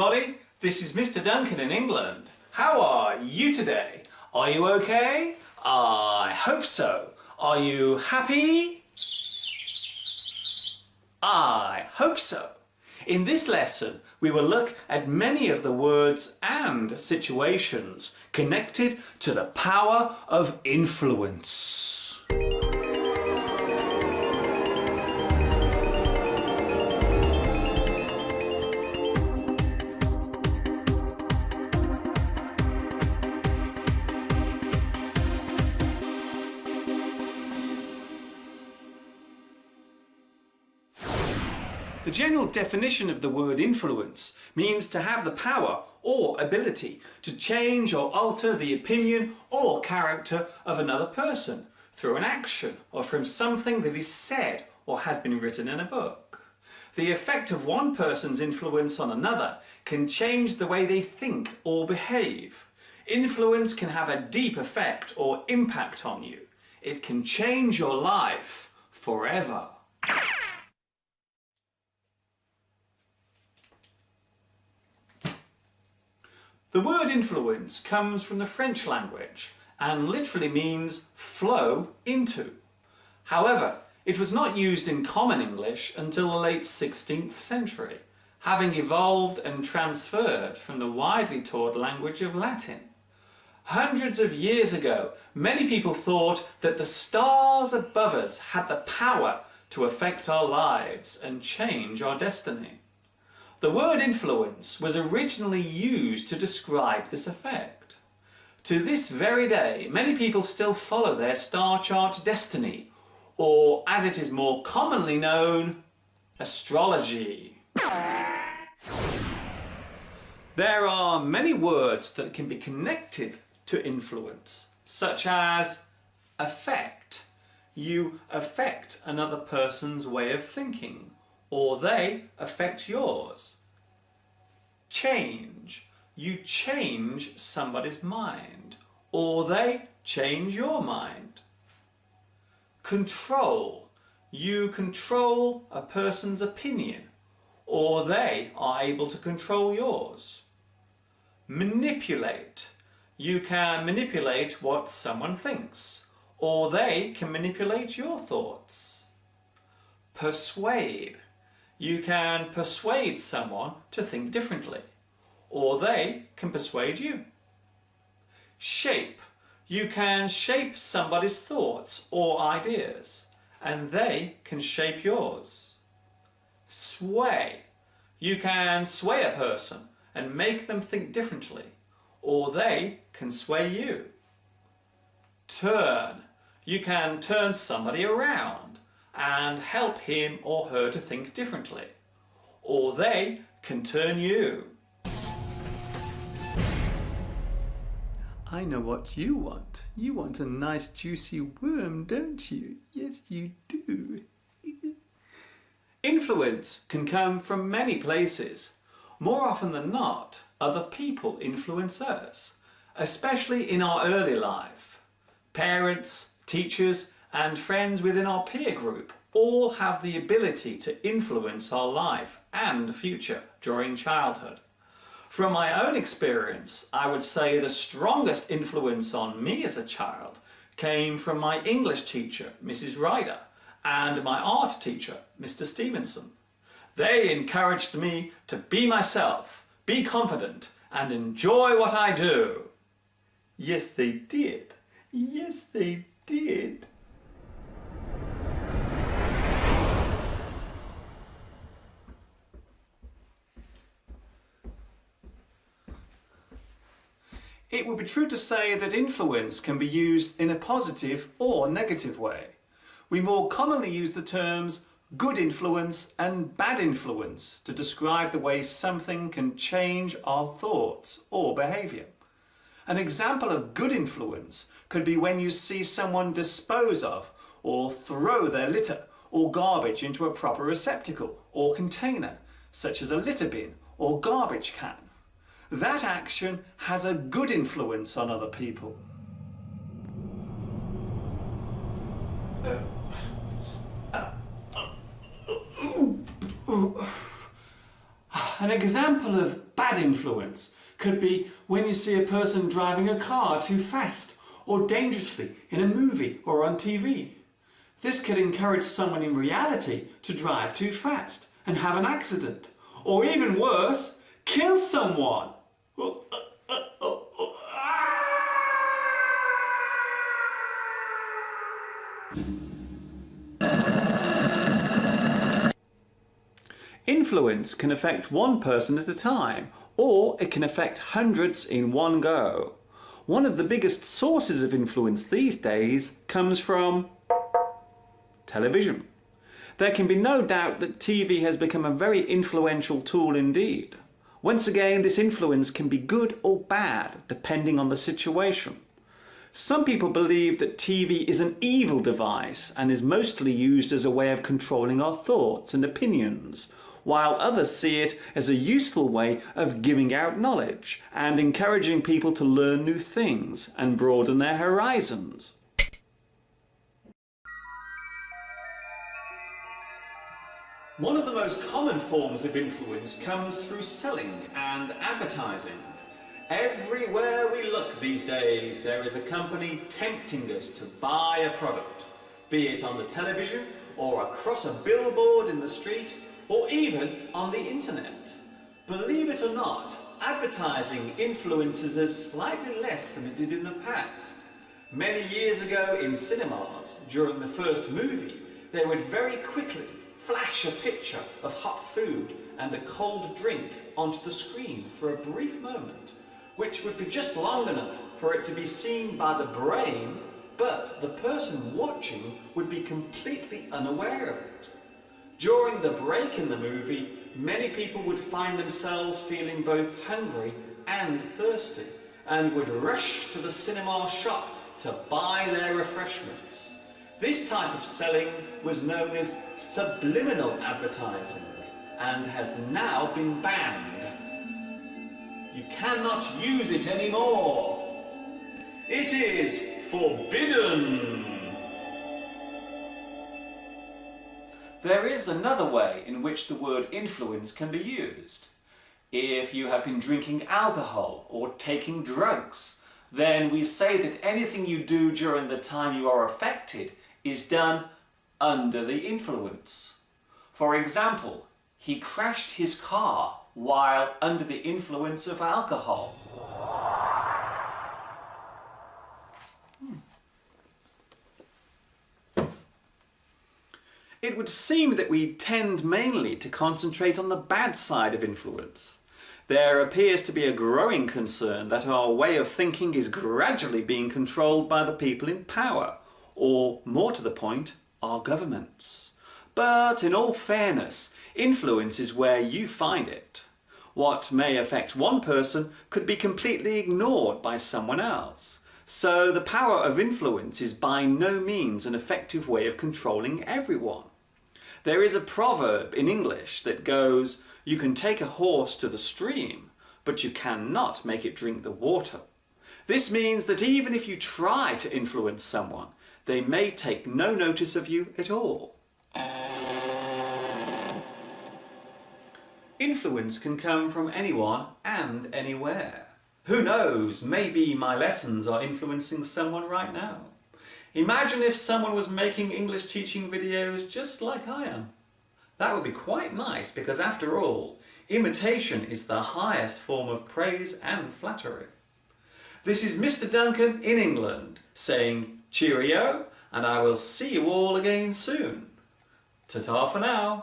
everybody, this is Mr. Duncan in England. How are you today? Are you okay? I hope so. Are you happy? I hope so. In this lesson, we will look at many of the words and situations connected to the power of influence. The general definition of the word influence means to have the power or ability to change or alter the opinion or character of another person through an action or from something that is said or has been written in a book. The effect of one person's influence on another can change the way they think or behave. Influence can have a deep effect or impact on you. It can change your life forever. The word influence comes from the French language and literally means flow into. However, it was not used in common English until the late 16th century, having evolved and transferred from the widely taught language of Latin. Hundreds of years ago, many people thought that the stars above us had the power to affect our lives and change our destiny. The word influence was originally used to describe this effect. To this very day, many people still follow their star chart destiny, or as it is more commonly known, astrology. There are many words that can be connected to influence, such as affect. You affect another person's way of thinking, or they affect yours. Change. You change somebody's mind, or they change your mind. Control. You control a person's opinion, or they are able to control yours. Manipulate. You can manipulate what someone thinks, or they can manipulate your thoughts. Persuade. You can persuade someone to think differently, or they can persuade you. Shape. You can shape somebody's thoughts or ideas, and they can shape yours. Sway. You can sway a person and make them think differently, or they can sway you. Turn. You can turn somebody around and help him or her to think differently, or they can turn you. I know what you want. You want a nice juicy worm, don't you? Yes, you do. Influence can come from many places. More often than not, other people influence us, especially in our early life. Parents, teachers, and friends within our peer group all have the ability to influence our life and future during childhood. From my own experience, I would say the strongest influence on me as a child came from my English teacher, Mrs. Ryder, and my art teacher, Mr. Stevenson. They encouraged me to be myself, be confident, and enjoy what I do. Yes, they did. Yes, they did. It would be true to say that influence can be used in a positive or negative way. We more commonly use the terms good influence and bad influence to describe the way something can change our thoughts or behaviour. An example of good influence could be when you see someone dispose of or throw their litter or garbage into a proper receptacle or container, such as a litter bin or garbage can. That action has a good influence on other people. An example of bad influence could be when you see a person driving a car too fast or dangerously in a movie or on TV. This could encourage someone in reality to drive too fast and have an accident, or even worse, kill someone. Influence can affect one person at a time, or it can affect hundreds in one go. One of the biggest sources of influence these days comes from television. There can be no doubt that TV has become a very influential tool indeed. Once again, this influence can be good or bad, depending on the situation. Some people believe that TV is an evil device and is mostly used as a way of controlling our thoughts and opinions, while others see it as a useful way of giving out knowledge and encouraging people to learn new things and broaden their horizons. One of the most common forms of influence comes through selling and advertising. Everywhere we look these days, there is a company tempting us to buy a product, be it on the television or across a billboard in the street or even on the internet. Believe it or not, advertising influences us slightly less than it did in the past. Many years ago in cinemas, during the first movie, they would very quickly flash a picture of hot food and a cold drink onto the screen for a brief moment, which would be just long enough for it to be seen by the brain, but the person watching would be completely unaware of it. During the break in the movie, many people would find themselves feeling both hungry and thirsty and would rush to the cinema shop to buy their refreshments. This type of selling was known as subliminal advertising and has now been banned. You cannot use it anymore. It is forbidden. There is another way in which the word influence can be used. If you have been drinking alcohol or taking drugs, then we say that anything you do during the time you are affected is done under the influence. For example, he crashed his car while under the influence of alcohol. It would seem that we tend mainly to concentrate on the bad side of influence. There appears to be a growing concern that our way of thinking is gradually being controlled by the people in power, or more to the point, our governments. But in all fairness, influence is where you find it. What may affect one person could be completely ignored by someone else. So the power of influence is by no means an effective way of controlling everyone. There is a proverb in English that goes, "You can take a horse to the stream, but you cannot make it drink the water." This means that even if you try to influence someone, they may take no notice of you at all. Influence can come from anyone and anywhere. Who knows, maybe my lessons are influencing someone right now. Imagine if someone was making English teaching videos just like I am. That would be quite nice because after all, imitation is the highest form of praise and flattery. This is Mr. Duncan in England saying cheerio, and I will see you all again soon. Ta-ta for now.